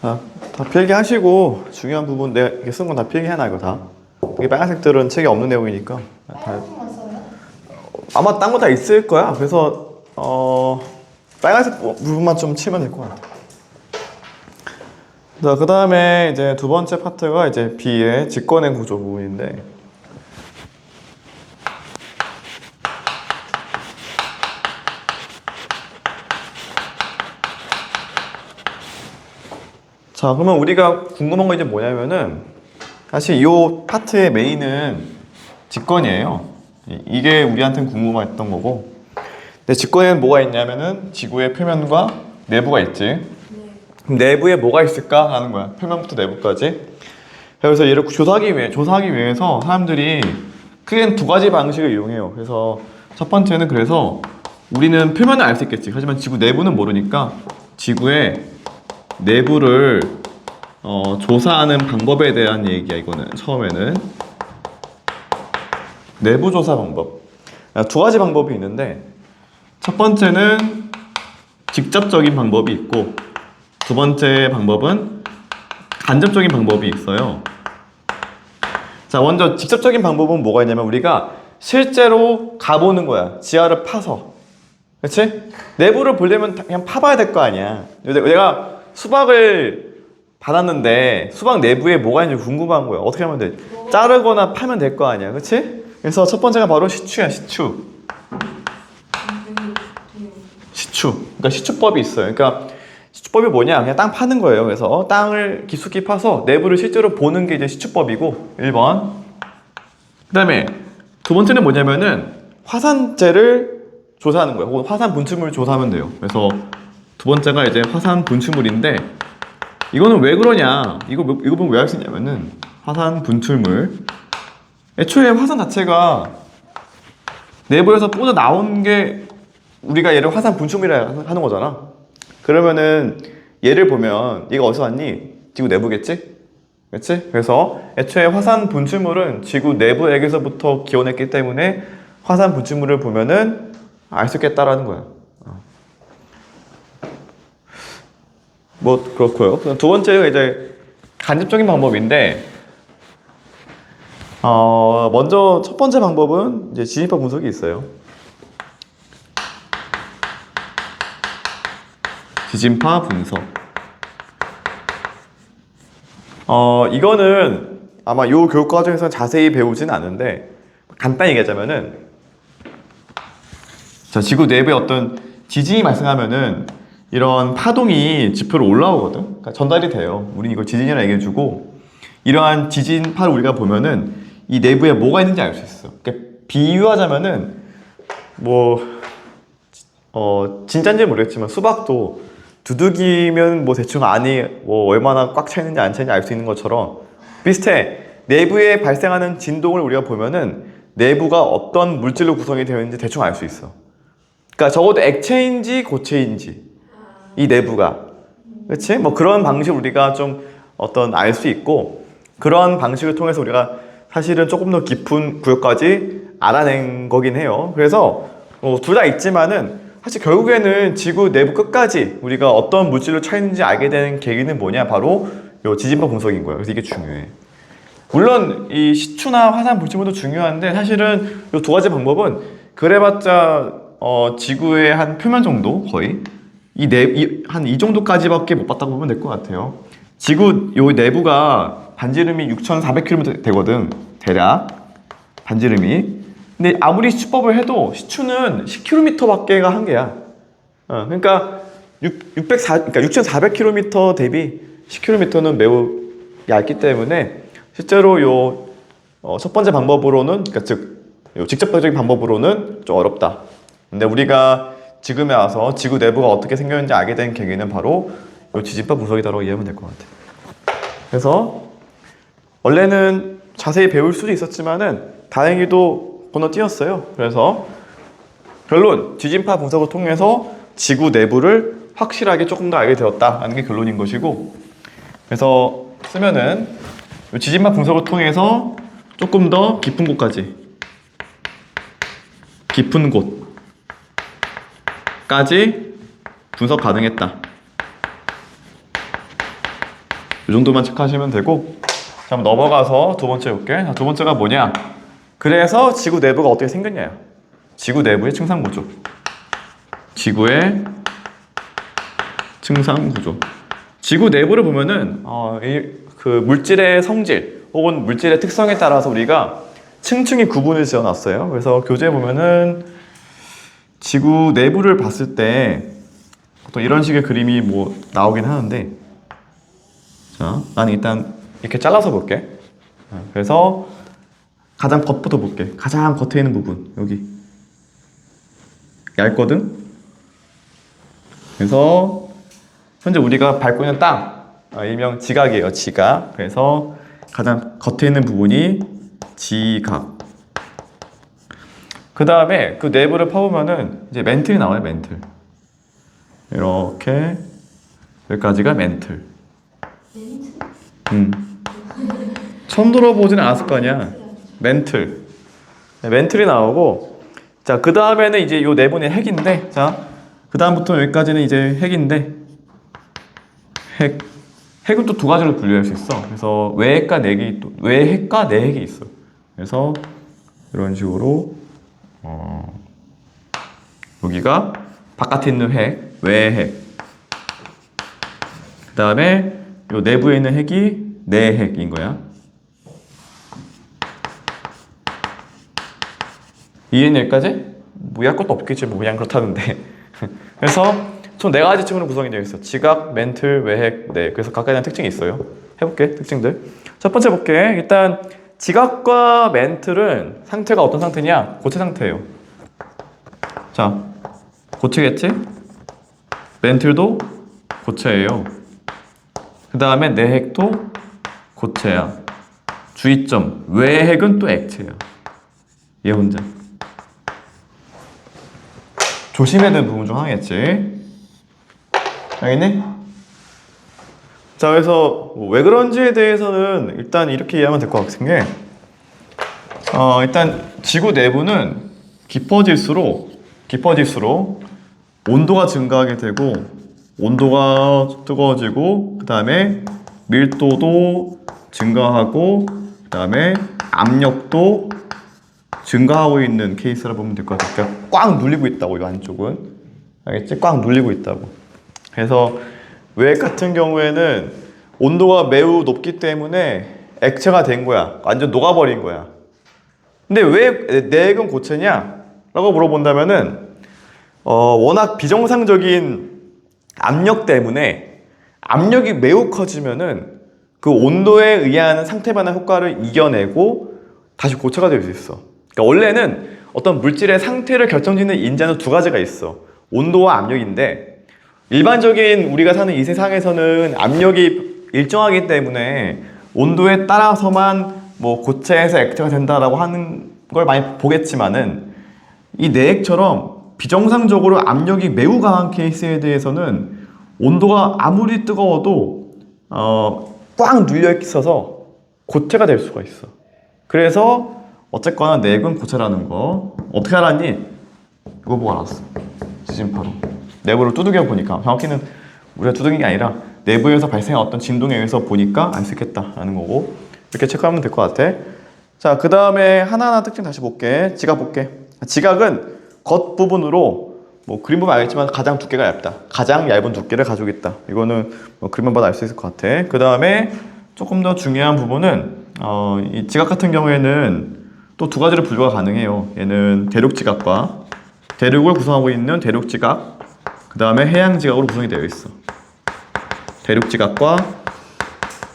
다 필기 하시고 중요한 부분 내가 이렇게 쓴 건 다 필기 해놔 이거 다. 이게 빨간색들은 책에 없는 내용이니까 다. 빨간색만 써요? 아마 딴 거 다 있을 거야. 그래서 빨간색 부분만 좀 치면 될 것 같아. 자, 그 다음에 이제 두 번째 파트가 이제 B의 직권의 구조 부분인데. 자, 그러면 우리가 궁금한 거 이제 뭐냐면은 사실 이 파트의 메인은 직권이에요. 이게 우리한테는 궁금했던 거고. 근데 직권에는 뭐가 있냐면은 지구의 표면과 내부가 있지. 네. 그럼 내부에 뭐가 있을까 하는 거야. 표면부터 내부까지. 그래서 얘를 조사하기 위해서 사람들이 크게는 두 가지 방식을 이용해요. 그래서 첫 번째는 그래서 우리는 표면을 알 수 있겠지. 하지만 지구 내부는 모르니까 지구의 내부를 조사하는 방법에 대한 얘기야. 이거는 처음에는 내부 조사 방법. 두 가지 방법이 있는데 첫 번째는 직접적인 방법이 있고 두 번째 방법은 간접적인 방법이 있어요. 자, 먼저 직접적인 방법은 뭐가 있냐면 우리가 실제로 가보는 거야. 지하를 파서. 그렇지? 내부를 보려면 그냥 파봐야 될 거 아니야. 내가 수박을 받았는데 수박 내부에 뭐가 있는지 궁금한 거야. 어떻게 하면 돼? 자르거나 파면 될 거 아니야. 그렇지? 그래서 첫 번째가 바로 시추야. 시추. 그러니까 시추법이 있어요. 그러니까 시추법이 뭐냐? 그냥 땅 파는 거예요. 그래서 땅을 깊숙이 파서 내부를 실제로 보는 게 이제 시추법이고 1번. 그 다음에 두 번째는 뭐냐면은 화산재를 조사하는 거예요. 혹은 화산 분출물을 조사하면 돼요. 그래서 두 번째가 이제 화산 분출물인데 이거는 왜 그러냐? 이거 보면 왜 할 수 있냐면은 화산 분출물. 애초에 화산 자체가 내부에서 뻗어 나온 게 우리가 얘를 화산 분출물이라 하는 거잖아. 그러면은 얘를 보면 얘가 어디서 왔니? 지구 내부겠지? 그렇지? 그래서 애초에 화산 분출물은 지구 내부에게서부터 기원했기 때문에 화산 분출물을 보면은 알 수 있겠다라는 거야. 뭐 그렇고요. 두 번째가 이제 간접적인 방법인데 먼저 첫 번째 방법은 이제 지진파 분석이 있어요. 지진파 분석. 이거는 아마 요 교육 과정에서 자세히 배우진 않은데 간단히 얘기하자면은 자, 지구 내부에 어떤 지진이 발생하면은 이런 파동이 지표로 올라오거든. 그러니까 전달이 돼요. 우린 이걸 지진이라 얘기해주고 이러한 지진파를 우리가 보면은 이 내부에 뭐가 있는지 알 수 있어. 그러니까 비유하자면은 진짜인지 모르겠지만 수박도 두둑이면 뭐 대충 안이 뭐 얼마나 꽉 차 있는지 안 차 있는지 알 수 있는 것처럼 비슷해. 내부에 발생하는 진동을 우리가 보면은 내부가 어떤 물질로 구성이 되어 있는지 대충 알 수 있어. 그러니까 적어도 액체인지 고체인지 이 내부가, 그렇지? 뭐 그런 방식으로 우리가 좀 알 수 있고 그런 방식을 통해서 우리가 사실은 조금 더 깊은 구역까지 알아낸 거긴 해요. 그래서 둘 다 있지만은 사실 결국에는 지구 내부 끝까지 우리가 어떤 물질로 차 있는지 알게 되는 계기는 뭐냐? 바로 요 지진파 분석인 거예요. 그래서 이게 중요해. 물론 이 시추나 화산 분출물도 중요한데 사실은 이 두 가지 방법은 그래봤자 지구의 한 표면 정도 거의 한 이 정도까지밖에 못 봤다고 보면 될 것 같아요. 지구 요 내부가 반지름이 6,400km 되거든. 대략 반지름이. 근데 아무리 시추법을 해도 시추는 10km밖에가 한계야. 그러니까 6,400km 대비 10km는 매우 얇기 때문에 실제로 요 첫 번째 방법으로는 그러니까 요 직접적인 방법으로는 좀 어렵다. 근데 우리가 지금에 와서 지구 내부가 어떻게 생겼는지 알게 된 계기는 바로 요 지진파 분석이다라고 이해하면 될 것 같아. 그래서 원래는 자세히 배울 수도 있었지만은 다행히도 건너뛰었어요. 그래서 결론, 지진파 분석을 통해서 지구 내부를 확실하게 조금 더 알게 되었다는 게 결론인 것이고, 그래서 쓰면은 요 지진파 분석을 통해서 조금 더 깊은 곳까지, 깊은 곳까지 분석 가능했다. 이 정도만 체크하시면 되고, 자, 한번 넘어가서 두 번째 볼게. 자, 두 번째가 뭐냐? 그래서 지구 내부가 어떻게 생겼냐? 지구 내부의 층상 구조. 지구의 층상 구조. 지구 내부를 보면은 그 물질의 성질 혹은 물질의 특성에 따라서 우리가 층층이 구분을 지어놨어요. 그래서 교재에 보면은 지구 내부를 봤을 때 보통 이런 식의 그림이 뭐 나오긴 하는데, 자, 나는 일단 이렇게 잘라서 볼게. 그래서 가장 겉부터 볼게. 가장 겉에 있는 부분 여기 얇거든. 그래서 현재 우리가 밟고 있는 땅, 일명 지각이에요. 지각. 그래서 가장 겉에 있는 부분이 지각. 그 다음에 그 내부를 파보면은 이제 멘틀이 나와요. 멘틀. 이렇게 여기까지가 멘틀. 처음 들어보지는 않았을 거 아니야. 멘틀. 멘틀이 나오고, 자, 그 다음에는 이제 요 내부는 핵인데, 자, 그 다음부터 여기까지는 이제 핵인데, 핵은 또 두 가지로 분류할 수 있어. 그래서 외핵과 내핵이 또 외핵과 내핵이 있어. 그래서 이런 식으로 여기가 바깥에 있는 핵, 외핵. 그 다음에 요 내부에 있는 핵이 내핵인 거야. 이해는 여기까지? 뭐 할 것도 없겠지. 뭐 그냥 그렇다는데. 그래서 총 4가지 층으로 구성이 되어 있어. 지각, 멘틀, 외핵, 내. 그래서 각각에 대한 특징이 있어요. 해볼게, 특징들. 첫 번째 볼게. 일단 지각과 멘틀은 상태가 어떤 상태냐? 고체 상태예요. 자, 고체겠지? 멘틀도 고체예요. 그 다음에 내핵도 고체야. 주의점, 외핵은 또 액체야. 얘 혼자. 조심해야 되는 부분 중 하나겠지. 알겠니? 자, 그래서 왜 그런지에 대해서는 일단 이렇게 이해하면 될 것 같은 게, 일단 지구 내부는 깊어질수록 온도가 증가하게 되고, 온도가 뜨거워지고, 그 다음에 밀도도 증가하고, 그 다음에 압력도 증가하고 있는 케이스라 보면 될 것 같아요. 그러니까 꽉 눌리고 있다고, 이 안쪽은. 알겠지? 꽉 눌리고 있다고. 그래서 외핵 같은 경우에는 온도가 매우 높기 때문에 액체가 된 거야. 완전 녹아버린 거야. 근데 왜 내핵은 고체냐? 라고 물어본다면은 워낙 비정상적인 압력 때문에 압력이 매우 커지면은 그 온도에 의한 상태 변화 효과를 이겨내고 다시 고체가 될 수 있어. 그러니까 원래는 어떤 물질의 상태를 결정짓는 인자는 두 가지가 있어. 온도와 압력인데, 일반적인 우리가 사는 이 세상에서는 압력이 일정하기 때문에 온도에 따라서만 뭐 고체에서 액체가 된다라고 하는 걸 많이 보겠지만은, 이 내핵처럼 비정상적으로 압력이 매우 강한 케이스에 대해서는 온도가 아무리 뜨거워도 꽉 눌려 있어서 고체가 될 수가 있어. 그래서 어쨌거나 내핵은 고체라는 거 어떻게 알았니? 이거 보고 알았어. 지진파로. 내부를 두들겨 보니까, 정확히는 우리가 두들긴 게 아니라 내부에서 발생한 어떤 진동에 의해서 보니까 알 수 있겠다라는 거고, 이렇게 체크하면 될 것 같아. 자, 그 다음에 하나하나 특징 다시 볼게. 지각 볼게. 지각은 겉부분으로 뭐 그림 보면 알겠지만 가장 두께가 얇다. 가장 얇은 두께를 가지고 있다. 이거는 뭐 그림만 봐도 알 수 있을 것 같아. 그 다음에 조금 더 중요한 부분은 이 지각 같은 경우에는 또 두 가지로 분류가 가능해요. 얘는 대륙지각과 대륙을 구성하고 있는 대륙지각, 그 다음에 해양지각으로 구성이 되어 있어. 대륙지각과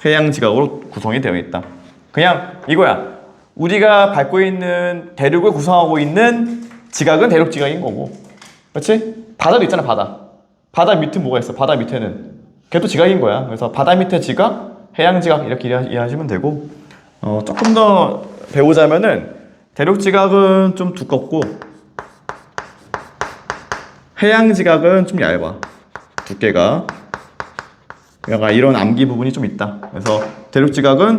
해양지각으로 구성이 되어 있다. 그냥 이거야. 우리가 밟고 있는 대륙을 구성하고 있는 지각은 대륙지각인 거고, 그렇지? 바다도 있잖아. 바다 밑에 뭐가 있어? 바다 밑에는 걔도 지각인 거야. 그래서 바다 밑에 지각, 해양지각 이렇게 이해하시면 되고, 조금 더 배우자면은 대륙지각은 좀 두껍고 해양지각은 좀 얇아. 두께가. 약간 이런 암기 부분이 좀 있다. 그래서 대륙지각은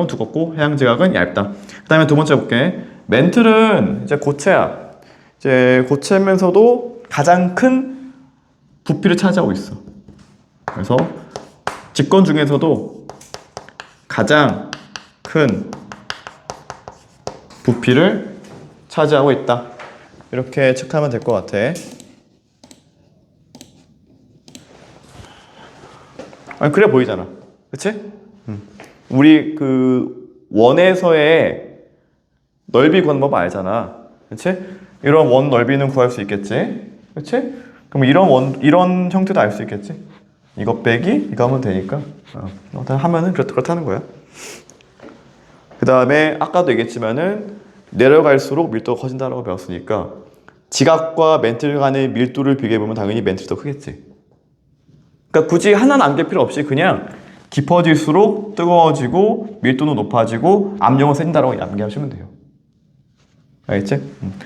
두껍고 해양지각은 얇다. 그 다음에 두 번째 볼게. 멘틀은 이제 고체야. 이제 고체면서도 가장 큰 부피를 차지하고 있어. 그래서 직권 중에서도 가장 큰 부피를 차지하고 있다. 이렇게 체크하면 될 것 같아. 아니, 그래 보이잖아. 그치? 우리 그 원에서의 넓이 구하는 법 알잖아. 그치? 이런 원 넓이는 구할 수 있겠지? 그치? 그럼 이런 형태도 알 수 있겠지? 이거 빼기 이거 하면 되니까 하면은 그렇다는 거야. 그 다음에 아까도 얘기했지만은 내려갈수록 밀도가 커진다고 배웠으니까 지각과 멘틀 간의 밀도를 비교해보면 당연히 멘틀이 더 크겠지. 그러니까 굳이 하나는 안길 필요 없이 그냥 깊어질수록 뜨거워지고 밀도는 높아지고 압력은 세진다라고 암기하시면 돼요. 알겠지?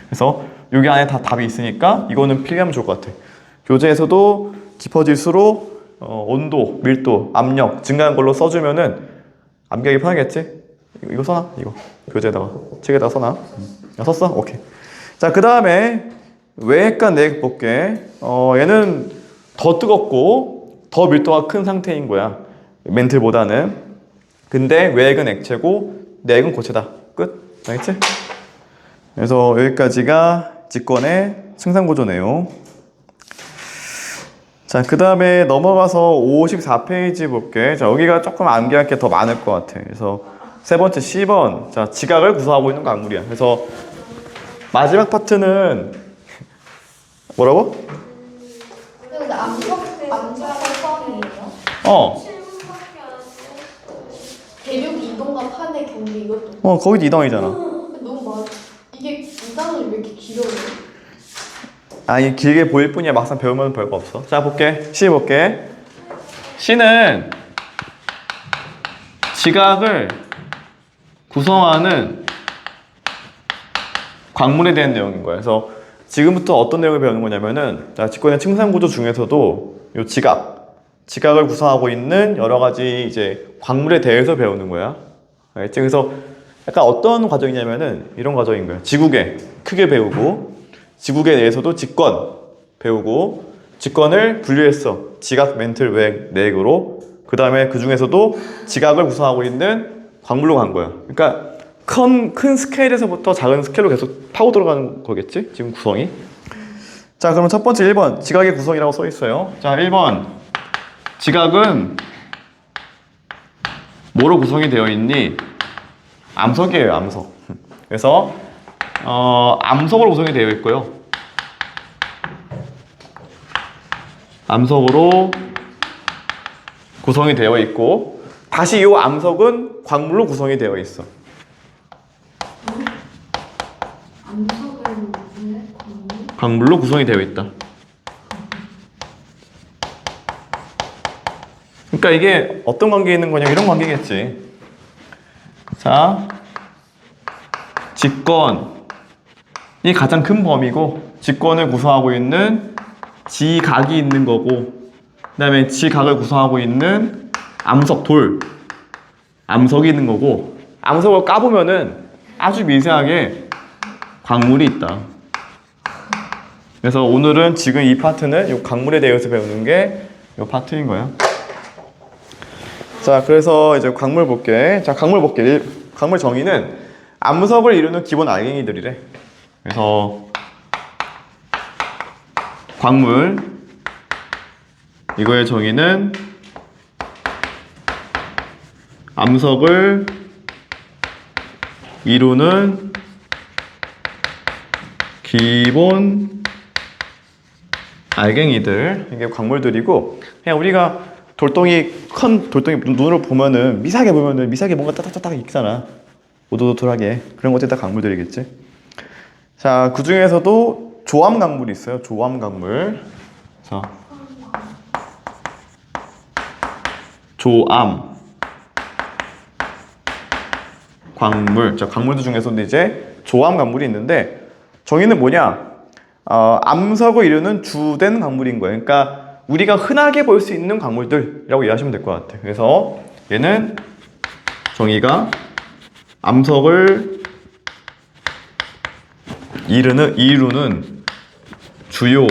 그래서 여기 안에 다 답이 있으니까 이거는 필기하면 좋을 것 같아. 교재에서도 깊어질수록 온도, 밀도, 압력 증가한 걸로 써주면은 암기하기 편하겠지? 이거 써놔. 이거 교재에다가 책에다가 써놔. 썼어? 오케이. 자, 그 다음에 외핵과 내핵 볼게. 얘는 더 뜨겁고 더 밀도가 큰 상태인 거야. 멘틀보다는. 근데 외핵은 액체고 내핵은 고체다. 끝. 알겠지? 그래서 여기까지가 직권의 승산구조 내용. 자, 그 다음에 넘어가서 54페이지 볼게. 자, 여기가 조금 암기할 게 더 많을 것 같아. 그래서 세 번째 10번. 자, 지각을 구성하고 있는 광물이야. 그래서 마지막 파트는 뭐라고? 근데 암석은 포함이에요? 어. 대륙 이동과 판의 경계 이것도. 거기도 이동이잖아. 너무 많아. 이게 이단원이 왜 이렇게 길어요? 아니, 길게 보일 뿐이야. 막상 배우면 별거 없어. 자, 볼게. C 볼게. C는 지각을 구성하는 광물에 대한 내용인 거야. 그래서 지금부터 어떤 내용을 배우는 거냐면은, 자, 직권의 층산구조 중에서도 요 지각을 구성하고 있는 여러 가지 이제 광물에 대해서 배우는 거야. 알겠지? 그래서 약간 어떤 과정이냐면은 이런 과정인 거야. 지국에 크게 배우고, 지국에 대해서도 직권 배우고, 직권을 분류했어. 지각, 멘틀, 외핵, 내핵으로. 그 다음에 그 중에서도 지각을 구성하고 있는 광물로 간 거야. 그러니까 큰 스케일에서부터 작은 스케일로 계속 파고 들어가는 거겠지? 지금 구성이. 자, 그럼 첫 번째 1번 지각의 구성이라고 써 있어요. 자, 1번 지각은 뭐로 구성이 되어 있니? 암석이에요, 암석. 그래서 암석으로 구성이 되어 있고요. 암석으로 구성이 되어 있고, 다시 이 암석은 광물로 구성이 되어 있어. 암석은 왜 광물로 구성이 되어 있다. 그러니까 이게 어떤 관계에 있는 거냐, 이런 관계겠지. 자, 직권이 가장 큰 범위고, 직권을 구성하고 있는 지각이 있는 거고, 그 다음에 지각을 구성하고 있는 암석, 암석이 있는 거고, 암석을 까보면은 아주 미세하게 광물이 있다. 그래서 오늘은 지금 이 파트는 이 광물에 대해서 배우는 게 이 파트인 거야. 자, 그래서 이제 광물 볼게. 자, 광물 볼게. 광물 정의는 암석을 이루는 기본 알갱이들이래. 그래서 광물 이거의 정의는 암석을 이루는 기본 알갱이들, 이게 광물들이고, 그냥 우리가 큰 돌덩이 눈으로 보면은 미세하게 뭔가 따닥따닥 있잖아. 오도도돌하게. 그런 것들이 다 광물들이겠지. 자, 그 중에서도 조암 광물이 있어요. 조암 광물. 자, 조암 광물. 자, 광물들 중에서도 이제 조암 광물이 있는데, 정의는 뭐냐? 암석을 이루는 주된 광물인 거예요. 그러니까 우리가 흔하게 볼 수 있는 광물들이라고 이해하시면 될 것 같아요. 그래서 얘는 정의가 암석을 이루는 주요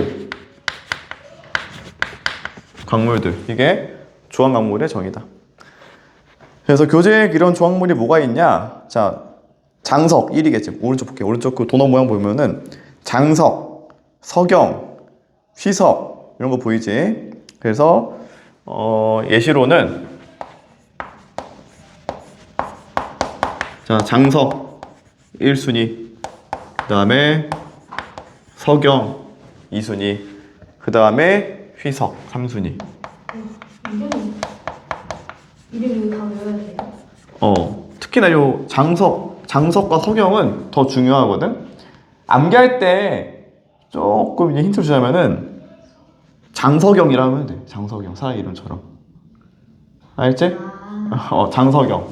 광물들, 이게 조암 광물의 정의다. 그래서 교재 이런 조항물이 뭐가 있냐? 자, 장석 1이겠지. 오른쪽 볼게요. 오른쪽 그 도너 모양 보면은 장석, 석영, 휘석 이런 거 보이지? 그래서 예시로는 자, 장석 1순위, 그 다음에 석영 2순위, 그 다음에 휘석 3순위. 이름 다 외워야 돼요? 특히나 요 장석과 석영은 더 중요하거든. 암기할 때 조금 이제 힌트 주자면은 장석영이라 하면 돼. 장석영 사람 이름처럼. 알지? 장석영.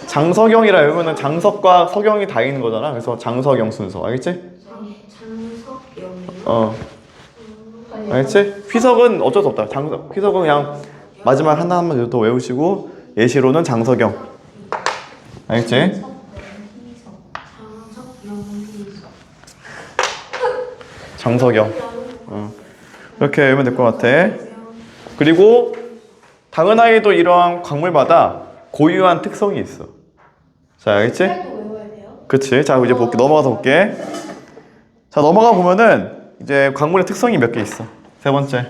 장석영이라 하면은 장석과 석영이 다 있는 거잖아. 그래서 장석영 순서. 알겠지? 장석영이요? 알겠지? 휘석은 어쩔 수 없다. 휘석은 그냥 마지막 하나만 더 외우시고 예시로는 장석영. 알겠지? 장석영. 이렇게 외우면 될 것 같아. 그리고 당연하게도 이러한 광물마다 고유한 특성이 있어. 자, 알겠지? 색깔도 외워야 돼요? 그치? 자, 이제 볼게. 넘어가서 볼게. 자, 넘어가 보면은 이제 광물의 특성이 몇 개 있어. 세 번째.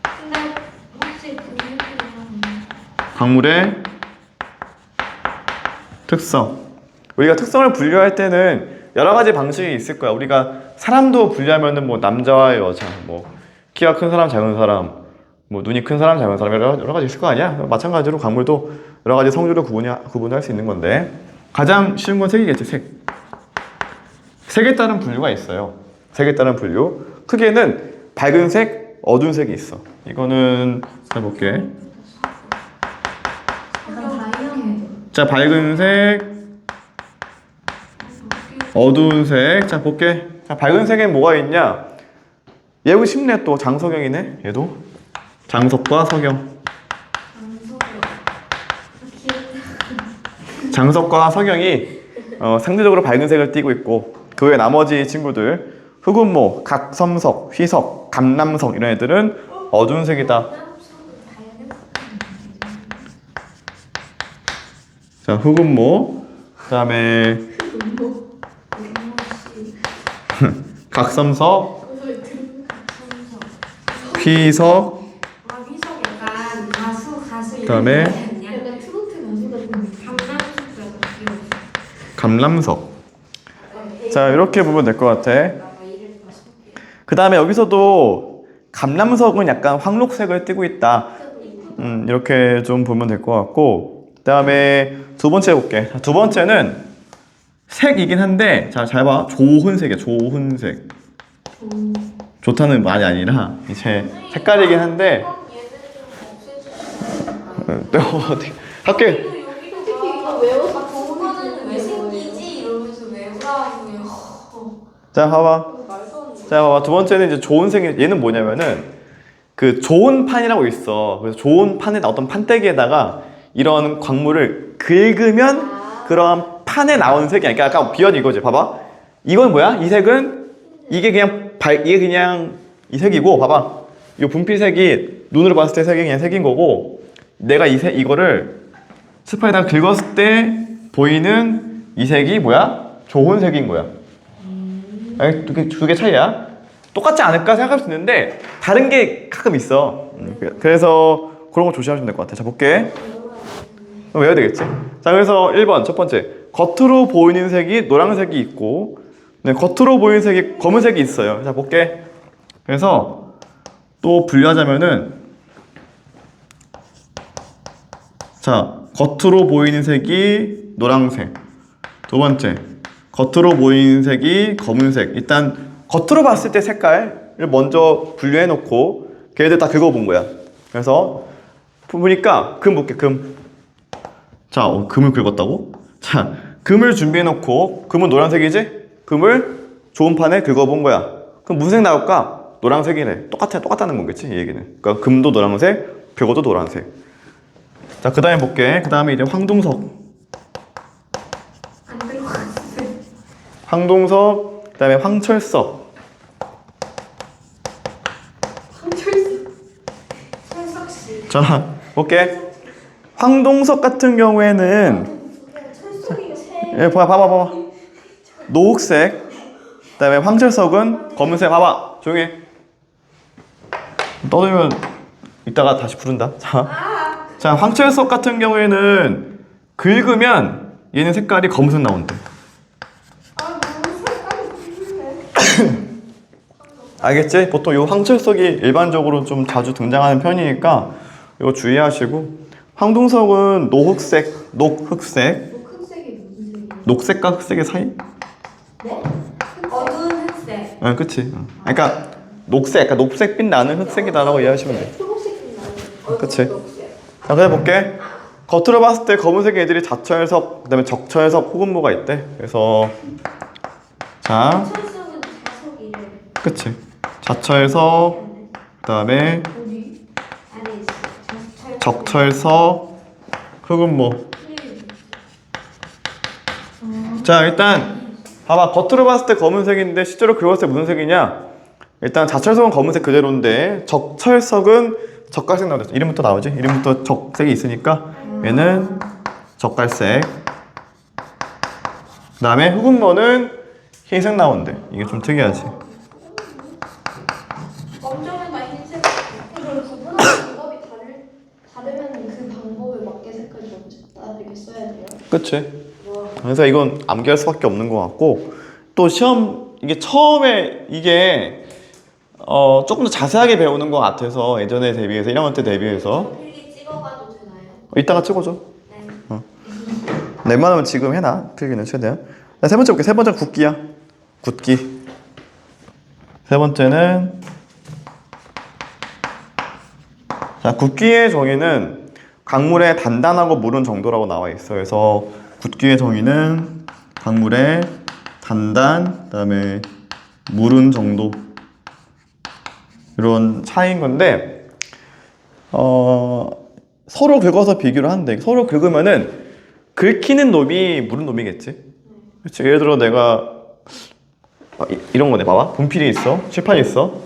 근데 혹시 광물의 특성. 우리가 특성을 분류할 때는 여러 가지 방식이 있을 거야. 우리가 사람도 분류하면은 뭐 남자와 여자, 뭐 키가 큰 사람, 작은 사람, 뭐 눈이 큰 사람, 작은 사람 여러 가지 있을 거 아니야? 마찬가지로 광물도 여러 가지 성질로 구분할 수 있는 건데 가장 쉬운 건 색이겠지. 색에 따른 분류가 있어요. 색에 따른 분류. 크게는 밝은 색, 어두운 색이 있어. 이거는 잘 볼게. 약간 다이아몬드. 자, 밝은 색, 어두운 색. 자, 볼게. 자, 밝은 색엔 뭐가 있냐? 얘도 쉽네. 또 장석영이네. 얘도 장석과 석영. 장석과 석영이 상대적으로 밝은 색을 띠고 있고 그 외 나머지 친구들 흑운모, 각섬석, 휘석, 감남석 이런 애들은 어두운 색이다. 자, 흑운모, 그 다음에 각섬석, 휘석, 휘석 약간 가수 그다음에 약간 트로트 가수 같은 감람석. 자, 이렇게 보면 될 것 같아. 그 다음에 여기서도 감람석은 약간 황록색을 띠고 있다. 이렇게 좀 보면 될 것 같고 그 다음에 두 번째 볼게. 자, 두 번째는 색이긴 한데 자, 잘 봐. 조훈색이야. 조훈색. 좋다는 말이 아니라 이제 색깔이긴 한데 어디 학교에 솔직히 이거 외워서 저거는 왜 생기지? 이러면서 외우라고요. 자, 봐봐. 자, 봐봐. 두 번째는 이제 좋은 색. 얘는 뭐냐면은 그 좋은 판이라고 있어. 그래서 좋은 판에 어떤 판때기에다가 이런 광물을 긁으면 그런 판에 나오는 색이 아니까 아까 비언 이거지. 봐봐. 이건 뭐야? 이 색은 이게 그냥 이 색이고 봐봐. 이 분필색이 눈으로 봤을 때 색이 그냥 색인 거고 내가 이거를 스파에다가 긁었을 때 보이는 이 색이 뭐야? 좋은 색인 거야. 두 개 차이야. 똑같지 않을까 생각할 수 있는데 다른 게 가끔 있어. 그래서 그런 거 조심하시면 될 것 같아. 자, 볼게. 외워야 되겠지? 자, 그래서 1번 첫 번째 겉으로 보이는 색이 노란색이 있고 네, 겉으로 보이는 색이 검은색이 있어요. 자, 볼게. 그래서 또 분류하자면은 자, 겉으로 보이는 색이 노란색. 두 번째 겉으로 보이는 색이 검은색. 일단 겉으로 봤을 때 색깔을 먼저 분류해 놓고 걔네들 다 긁어본 거야. 그래서 보니까 금 볼게. 금. 자, 금을 긁었다고? 자, 금을 준비해 놓고 금은 노란색이지? 금을 좋은 판에 긁어본 거야. 그럼 무슨 색 나올까? 노란색이래. 똑같다는 거겠지, 이 얘기는. 그러니까 금도 노란색, 벽어도 노란색. 자, 그 다음에 볼게. 그 다음에 이제 황동석. 안 들어갔어요. 황동석, 그 다음에 황철석. 철석 씨. 자, 볼게. 황동석 같은 경우에는 철석이가 새. 예, 봐봐. 노흑색. 그다음에 황철석은 검은색. 봐봐. 조용히 해. 떠들면 이따가 다시 부른다. 자, 황철석 같은 경우에는 긁으면 얘는 색깔이 검은색 나온대. 너무 색깔이 비슷해. 알겠지? 보통 요 황철석이 일반적으로 좀 자주 등장하는 편이니까 이거 주의하시고, 황동석은 노흑색, 녹흑색, 흑색이 무슨 색이야? 녹색과 흑색의 사이? 네? 어두운 흑색. 응, 그치. 그러니까 녹색, 약간 녹색빛 나는 흑색이다라고 이해하시면 돼. 초록색이 나는 그치. 어두운 녹색. 자, 그래 볼게. 겉으로 봤을 때 검은색 애들이 자철석, 그다음에 적철석, 호근모가 있대. 그래서 자, 철석은 자석이래. 그치. 자철석, 그다음에 어디? 안에 있어. 적철석, 흑은모. 자, 일단 봐봐. 겉으로 봤을 때 검은색인데 실제로 긁었을 때 무슨 색이냐? 일단 자철석은 검은색 그대로인데 적철석은 적갈색 나오죠. 이름부터 나오지? 이름부터 적색이 있으니까 얘는 적갈색. 그 다음에 흑은모는 흰색 나온대. 이게 좀 특이하지. 검정에다 흰색. 이걸 구분하는 방법이 다르면 그 방법에 맞게 색깔을 다르게 써야 돼요. 그치? 그래서 이건 암기할 수밖에 없는 것 같고, 또 시험 이게 처음에 이게 조금 더 자세하게 배우는 것 같아서 예전에 대비해서 1학년 때 대비해서 필기 찍어가도 되나요? 이따가 찍어줘. 네. 웬만하면 지금 해놔. 필기는 최대한. 자, 세 번째 볼게. 세 번째 굵기야. 굵기. 세 번째는 자, 굵기의 정의는 강물의 단단하고 무른 정도라고 나와 있어. 그래서 굵기의 정의는 강물의 단단, 그다음에 무른 정도, 이런 차이인 건데, 서로 긁어서 비교를 하는데, 서로 긁으면은 긁히는 놈이 무른 놈이겠지. 그렇지. 예를 들어 내가 이런 거네. 봐봐. 분필이 있어, 칠판이 있어.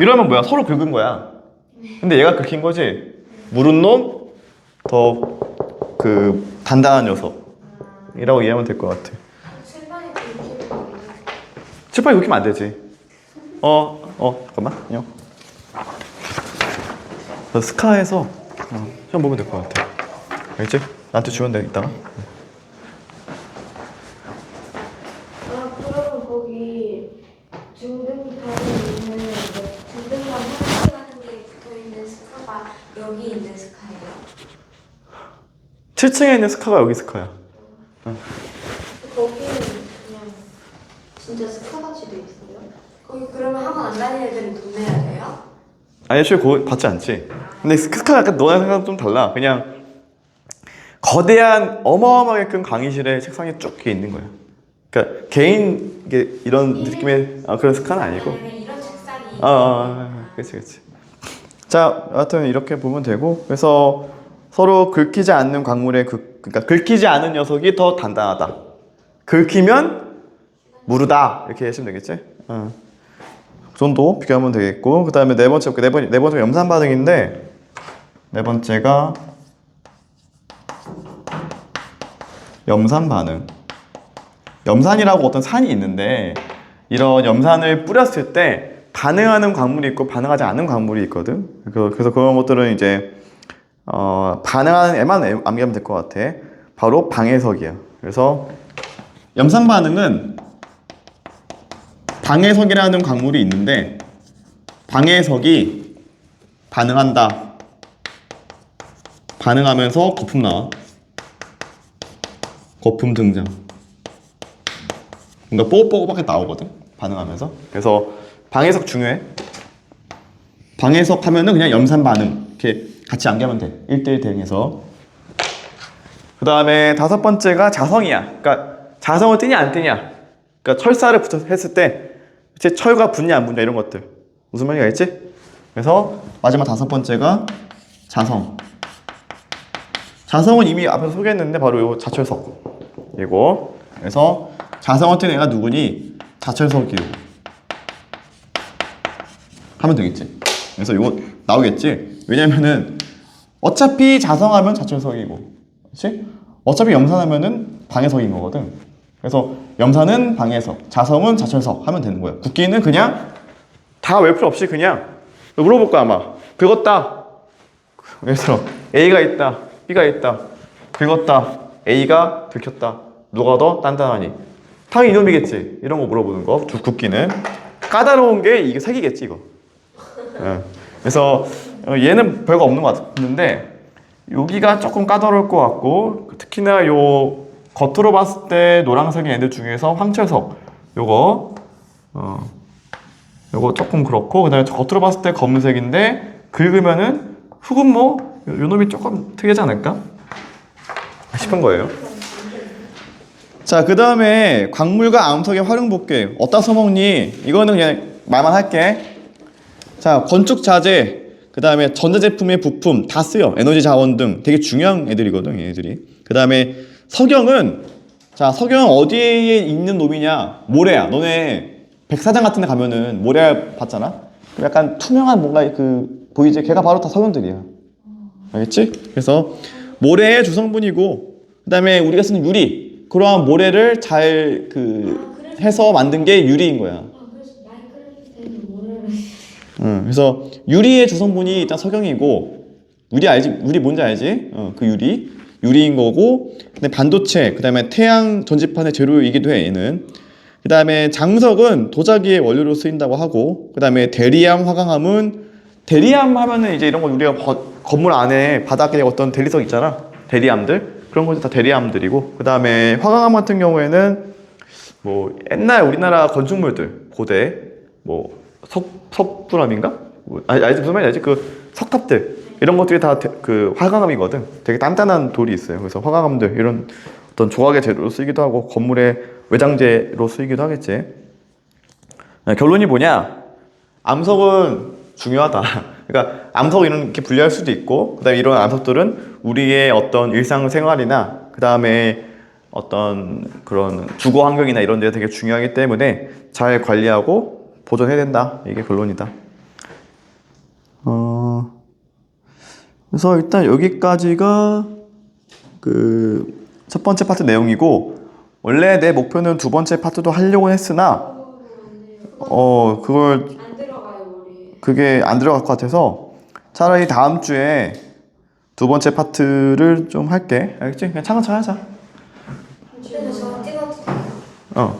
이러면 뭐야? 서로 긁은 거야. 근데 얘가 긁힌 거지. 무른 놈, 더 그 단단한 녀석이라고 이해하면 될 것 같아. 칠판에 그렇게 보이는. 칠판이 긁히면 안 되지. 잠깐만. 안녕. 스카에서 시험 보면 될 것 같아. 알겠지? 나한테 주면 돼, 이따가. 그러면 거기 중등반에 있는 중등반 화장실 같은 데 붙어있는 스카가 여기 있는 스카예요? 7층에 있는 스카가 여기 스카야. 거기는 그냥 진짜 스카같이 돼 있어요? 거기 그러면 학원 안 다니는 애들은 돈 내야 돼요? 아니, 애초에 그거 받지 않지. 근데 스카가 약간 너랑 생각은 좀 달라. 그냥 거대한 어마어마하게 큰 강의실에 책상이 쭉 이렇게 있는 거야. 그러니까 개인 이런 느낌의 그런 스카는 아니고. 아니면 이런 책상이 그렇지. 자, 하여튼 이렇게 보면 되고, 그래서 서로 긁히지 않는 광물의 그러니까 긁히지 않은 녀석이 더 단단하다. 긁히면 무르다. 이렇게 하시면 되겠지. 그 정도 비교하면 되겠고, 그 다음에 네 번째가 염산 반응인데, 네 번째가 염산 반응. 염산이라고 어떤 산이 있는데, 이런 염산을 뿌렸을 때 반응하는 광물이 있고 반응하지 않는 광물이 있거든. 그래서 그런 것들은 이제 반응하는 애만 암기하면 될 것 같아. 바로 방해석이야. 그래서 염산 반응은 방해석이라는 광물이 있는데, 방해석이 반응한다. 반응하면서 거품 나와. 거품 등장. 뭔가 뽀글뽀글하게 나오거든. 반응하면서. 그래서 방해석 중요해. 방해석 하면은 그냥 염산 반응 이렇게 같이 암기하면 돼. 1대1 대응해서. 그 다음에 다섯 번째가 자성이야. 그러니까 자성을 뜨냐 안 뜨냐. 그러니까 철사를 했을 때 제 철과 붙냐 안 붙냐 이런 것들. 무슨 말인지 알겠지? 그래서 마지막 다섯 번째가 자성. 자성은 이미 앞에서 소개했는데 바로 요 자철석. 이거. 그래서 자성을 뜬 애가 누구니? 자철석이요. 하면 되겠지. 그래서 이거 나오겠지. 왜냐면은 어차피 자성하면 자철성이고, 그렇지? 어차피 염산하면은 방해성인 거거든. 그래서 염산은 방해석, 자성은 자철석 하면 되는 거야. 굵기는 그냥 다 외울 필요 없이 그냥 물어볼 거야 아마. 긁었다. 그래서 A가 있다, B가 있다. 긁었다. A가 들켰다. 누가 더 단단하니? 당연히 이놈이겠지. 이런 거 물어보는 거. 굵기는 까다로운 게 이게 색이겠지 이거. 그래서 얘는 별거 없는 것 같은데 여기가 조금 까다로울 것 같고, 특히나 요 겉으로 봤을 때 노란색의 애들 중에서 황철석 요거 요거 조금 그렇고, 그 다음에 겉으로 봤을 때 검은색인데 긁으면은 흙은 뭐 요 놈이 조금 특이하지 않을까 싶은 거예요. 자, 그 다음에 광물과 암석의 활용 볼게. 어디다 써먹니? 이거는 그냥 말만 할게. 자, 건축 자재, 그 다음에 전자제품의 부품 다 쓰여. 에너지 자원 등 되게 중요한 애들이거든, 얘들이. 그 다음에 석영은, 자, 석영은 어디에 있는 놈이냐? 모래야. 너네 백사장 같은 데 가면은 모래 봤잖아? 약간 투명한 뭔가 그 보이지? 걔가 바로 다 석영들이야. 알겠지? 그래서 모래의 주성분이고, 그 다음에 우리가 쓰는 유리, 그러한 모래를 잘 해서 만든 게 유리인 거야. 그래서 마이크로프트에는 뭐를 그래서 유리의 주성분이 일단 석영이고, 유리 알지? 유리 뭔지 알지? 그 유리인 거고, 근데 반도체, 그 다음에 태양 전지판의 재료이기도 해, 얘는. 그 다음에 장석은 도자기의 원료로 쓰인다고 하고, 그 다음에 대리암, 화강암은, 대리암 하면은 이제 이런 거 우리가 건물 안에 바닥에 어떤 대리석 있잖아. 대리암들. 그런 것도 다 대리암들이고, 그 다음에 화강암 같은 경우에는 뭐 옛날 우리나라 건축물들, 고대, 뭐 석불암인가? 알지? 무슨 말인지 알지? 그 석탑들. 이런 것들이 다 그 화강암이거든. 되게 단단한 돌이 있어요. 그래서 화강암들, 이런 어떤 조각의 재료로 쓰이기도 하고, 건물의 외장재로 쓰이기도 하겠지. 결론이 뭐냐? 암석은 중요하다. 그러니까 암석 이렇게 분류할 수도 있고, 그다음에 이런 암석들은 우리의 어떤 일상생활이나 그다음에 어떤 그런 주거 환경이나 이런 데 되게 중요하기 때문에 잘 관리하고 보존해야 된다. 이게 결론이다. 그래서 일단 여기까지가 그 첫 번째 파트 내용이고, 원래 내 목표는 두 번째 파트도 하려고 했으나 그걸 안 들어가요 우리. 그게 안 들어갈 것 같아서 차라리 다음 주에 두 번째 파트를 좀 할게. 알겠지? 그냥 차근차근 하자. 그래서 저 찍어도 돼요? 어.